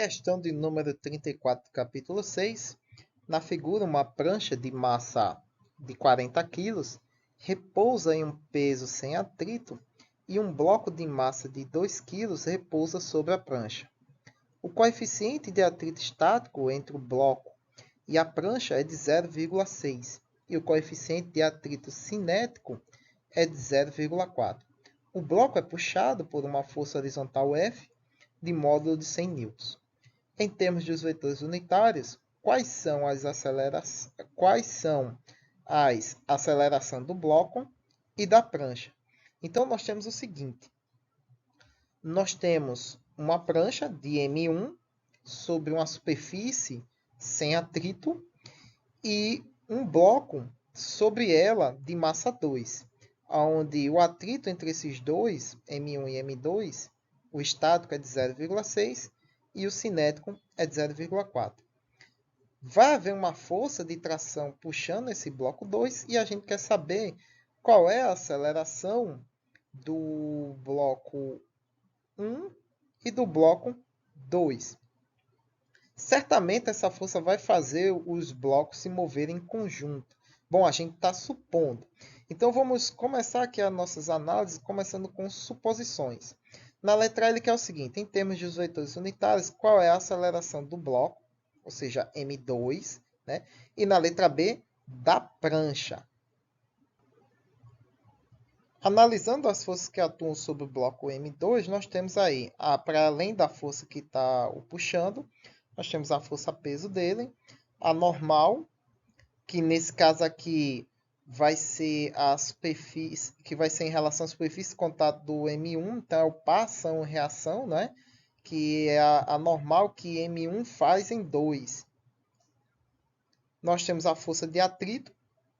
Questão de número 34, capítulo 6. Na figura, uma prancha de massa de 40 kg repousa em um peso sem atrito e um bloco de massa de 2 kg repousa sobre a prancha. O coeficiente de atrito estático entre o bloco e a prancha é de 0,6 e o coeficiente de atrito cinético é de 0,4. O bloco é puxado por uma força horizontal F de módulo de 100 N. Em termos dos vetores unitários, quais são as aceleração do bloco e da prancha? Então, nós temos o seguinte. Nós temos uma prancha de M1 sobre uma superfície sem atrito e um bloco sobre ela de massa 2, onde o atrito entre esses dois, M1 e M2, o estático é de 0,6 e o cinético é de 0,4. Vai haver uma força de tração puxando esse bloco 2 e a gente quer saber qual é a aceleração do bloco 1 e do bloco 2. Certamente essa força vai fazer os blocos se moverem em conjunto. Bom, a gente está supondo. Então vamos começar aqui as nossas análises, começando com suposições. Na letra L, que é o seguinte, em termos de vetores unitários, qual é a aceleração do bloco, ou seja, M2, né? E na letra B, da prancha. Analisando as forças que atuam sobre o bloco M2, nós temos aí, para além da força que está o puxando, nós temos a força peso dele, a normal, que nesse caso aqui vai ser a superfície, que vai ser em relação à superfície de contato do M1, então é o par ação reação, né? Que é a normal que M1 faz em 2. Nós temos a força de atrito,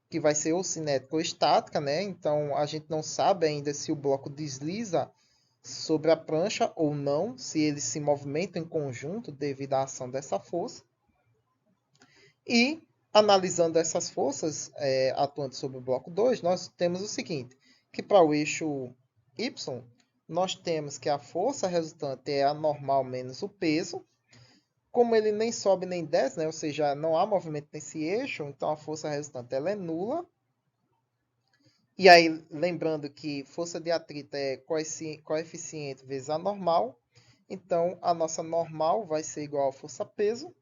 que vai ser ou cinética ou estática, né? Então a gente não sabe ainda se o bloco desliza sobre a prancha ou não, se eles se movimentam em conjunto devido à ação dessa força. E, analisando essas forças atuantes sobre o bloco 2, nós temos o seguinte, que para o eixo Y, nós temos que a força resultante é a normal menos o peso. Como ele nem sobe nem desce, né? Ou seja, não há movimento nesse eixo, então a força resultante ela é nula. E aí, lembrando que força de atrito é coeficiente vezes a normal. Então, a nossa normal vai ser igual a força-peso,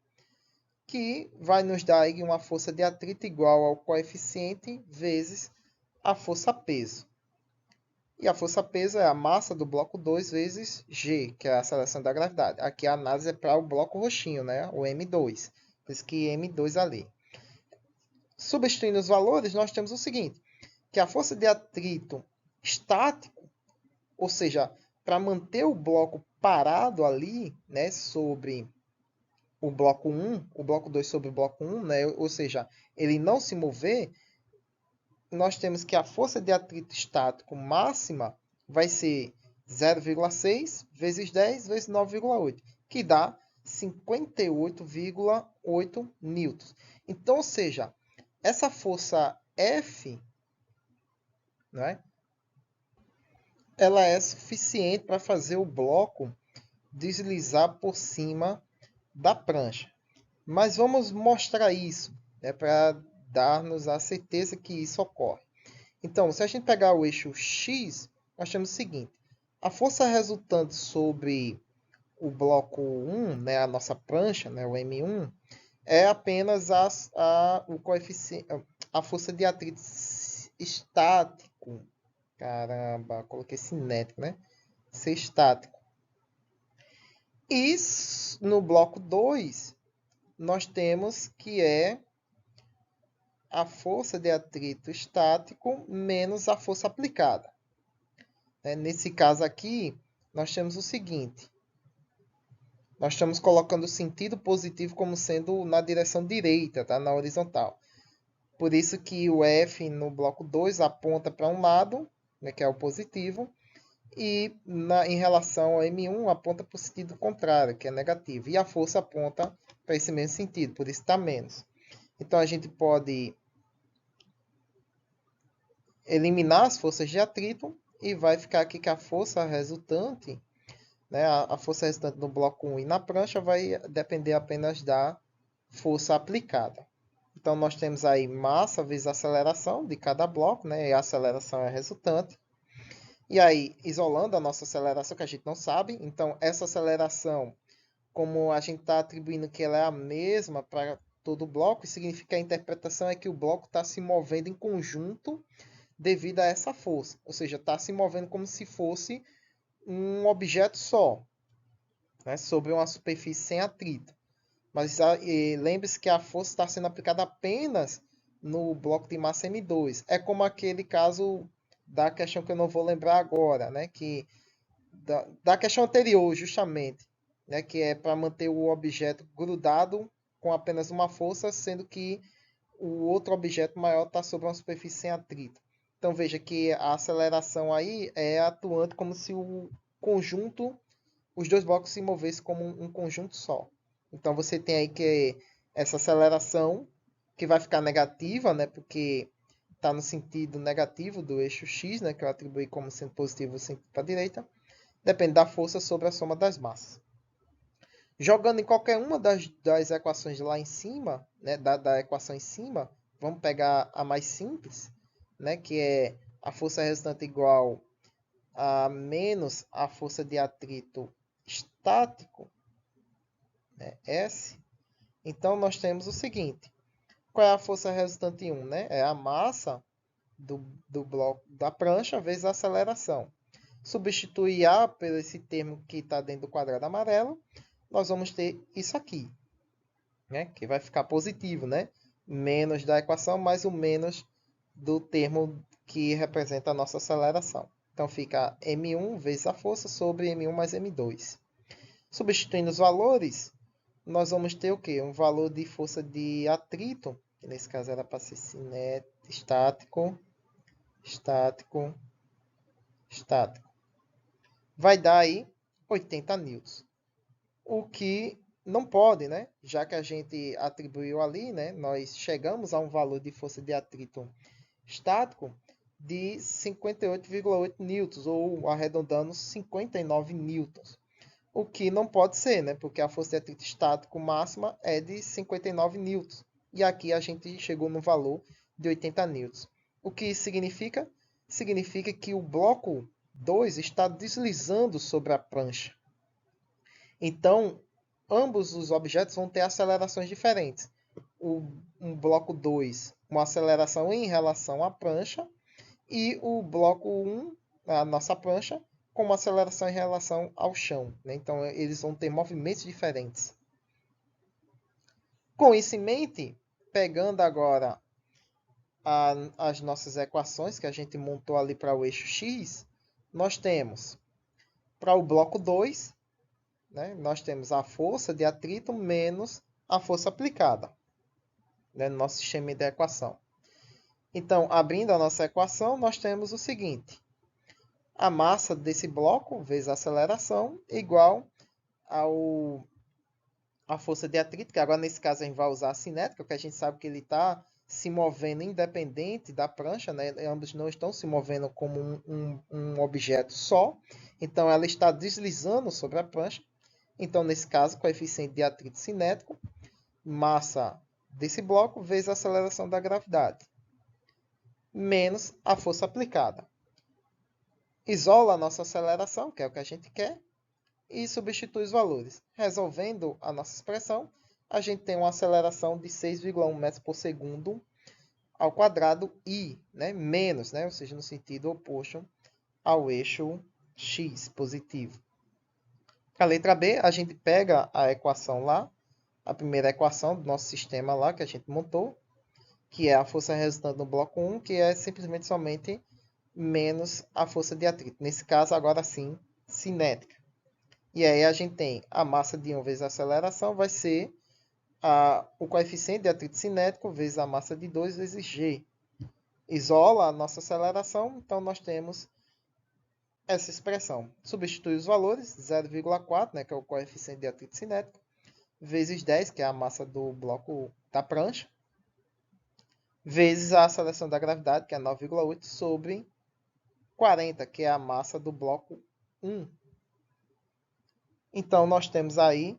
que vai nos dar aí uma força de atrito igual ao coeficiente vezes a força-peso. E a força-peso é a massa do bloco 2 vezes G, que é a aceleração da gravidade. Aqui a análise é para o bloco roxinho, né? O M2. Por isso que M2 ali. Substituindo os valores, nós temos o seguinte, que a força de atrito estático, ou seja, para manter o bloco parado ali, né, sobre o bloco 1, o bloco 2 sobre o bloco 1, né, ou seja, ele não se mover, nós temos que a força de atrito estático máxima vai ser 0,6 vezes 10 vezes 9,8, que dá 58,8 newtons. Então, ou seja, essa força F, né, ela é suficiente para fazer o bloco deslizar por cima da prancha. Mas vamos mostrar isso, né, para dar-nos a certeza que isso ocorre. Então, se a gente pegar o eixo X, nós temos o seguinte. A força resultante sobre o bloco 1, né, a nossa prancha, né, o M1, é apenas o coeficiente, a força de atrito estático. Caramba, coloquei cinético, né? Ser estático. E no bloco 2, nós temos que é a força de atrito estático menos a força aplicada. Nesse caso aqui, nós temos o seguinte. Nós estamos colocando o sentido positivo como sendo na direção direita, tá? Na horizontal. Por isso que o F no bloco 2 aponta para um lado, né, que é o positivo, e em relação ao M1 aponta para o sentido contrário, que é negativo. E a força aponta para esse mesmo sentido, por isso está menos. Então a gente pode eliminar as forças de atrito e vai ficar aqui que a força resultante né? A força resultante no bloco 1 e na prancha vai depender apenas da força aplicada. Então, nós temos aí massa vezes aceleração de cada bloco, né? E a aceleração é a resultante. E aí, isolando a nossa aceleração, que a gente não sabe, então essa aceleração, como a gente está atribuindo que ela é a mesma para todo o bloco, significa que a interpretação é que o bloco está se movendo em conjunto devido a essa força. Ou seja, está se movendo como se fosse um objeto só, né? Sobre uma superfície sem atrito. Mas lembre-se que a força está sendo aplicada apenas no bloco de massa M2. É como aquele caso da questão que eu não vou lembrar agora, né? Da questão anterior, justamente, né? Que é para manter o objeto grudado com apenas uma força, sendo que o outro objeto maior está sobre uma superfície sem atrito. Então veja que a aceleração aí é atuante como se o conjunto, os dois blocos se movessem como um conjunto só. Então você tem aí que essa aceleração que vai ficar negativa, né? Porque está no sentido negativo do eixo x, né? Que eu atribuí como sendo positivo sentido para a direita. Depende da força sobre a soma das massas. Jogando em qualquer uma das equações lá em cima, né, da equação em cima, vamos pegar a mais simples, né, que é a força resultante igual a menos a força de atrito estático, né, S. Então, nós temos o seguinte. Qual é a força resultante em 1? Né? É a massa do bloco da prancha vezes a aceleração. Substituir A por esse termo que está dentro do quadrado amarelo, nós vamos ter isso aqui, né? Que vai ficar positivo, né? Menos da equação mais o menos do termo que representa a nossa aceleração. Então fica m1 vezes a força sobre m1 mais m2. Substituindo os valores, nós vamos ter o quê? Um valor de força de atrito, que nesse caso era para ser estático, estático, estático. Vai dar aí 80 newtons. O que não pode, né? Já que a gente atribuiu ali, né? Nós chegamos a um valor de força de atrito estático de 58,8 newtons, ou arredondando 59 newtons. O que não pode ser, né? Porque a força de atrito estático máxima é de 59 newtons. E aqui a gente chegou no valor de 80 newtons. O que isso significa? Significa que o bloco 2 está deslizando sobre a prancha. Então, ambos os objetos vão ter acelerações diferentes. Um bloco 2, uma aceleração em relação à prancha, e o bloco 1, a nossa prancha, com uma aceleração em relação ao chão. Né? Então, eles vão ter movimentos diferentes. Com isso em mente, pegando agora as nossas equações que a gente montou ali para o eixo X, nós temos para o bloco 2, né, nós temos a força de atrito menos a força aplicada, né, no nosso sistema de equação. Então, abrindo a nossa equação, nós temos o seguinte. A massa desse bloco vezes a aceleração igual a força de atrito, que agora nesse caso a gente vai usar a cinética, porque a gente sabe que ele está se movendo independente da prancha, né? Ambos não estão se movendo como um objeto só. Então, ela está deslizando sobre a prancha. Então, nesse caso, coeficiente de atrito cinético, massa desse bloco vezes a aceleração da gravidade, menos a força aplicada. Isola a nossa aceleração, que é o que a gente quer, e substitui os valores. Resolvendo a nossa expressão, a gente tem uma aceleração de 6,1 metros por segundo ao quadrado i, né? Menos, né? Ou seja, no sentido oposto ao eixo x positivo. A letra B, a gente pega a equação lá, a primeira equação do nosso sistema lá que a gente montou, que é a força resultante no bloco 1, que é simplesmente somente menos a força de atrito. Nesse caso, agora sim, cinética. E aí a gente tem a massa de 1 vezes a aceleração, vai ser o coeficiente de atrito cinético vezes a massa de 2 vezes g. Isola a nossa aceleração, então nós temos essa expressão. Substitui os valores, 0,4, né, que é o coeficiente de atrito cinético, vezes 10, que é a massa do bloco da prancha, vezes a aceleração da gravidade, que é 9,8, sobre 40, que é a massa do bloco 1. Então, nós temos aí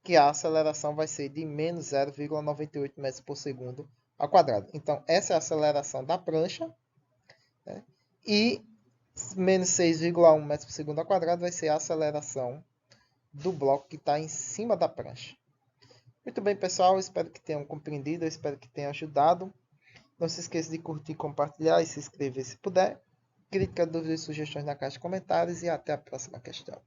que a aceleração vai ser de menos 0,98 metros por segundo ao quadrado. Então, essa é a aceleração da prancha, né? E menos 6,1 metros por segundo ao quadrado vai ser a aceleração do bloco que está em cima da prancha. Muito bem, pessoal. Espero que tenham compreendido. Espero que tenha ajudado. Não se esqueça de curtir, compartilhar e se inscrever se puder. Críticas, dúvidas e sugestões na caixa de comentários. E até a próxima questão.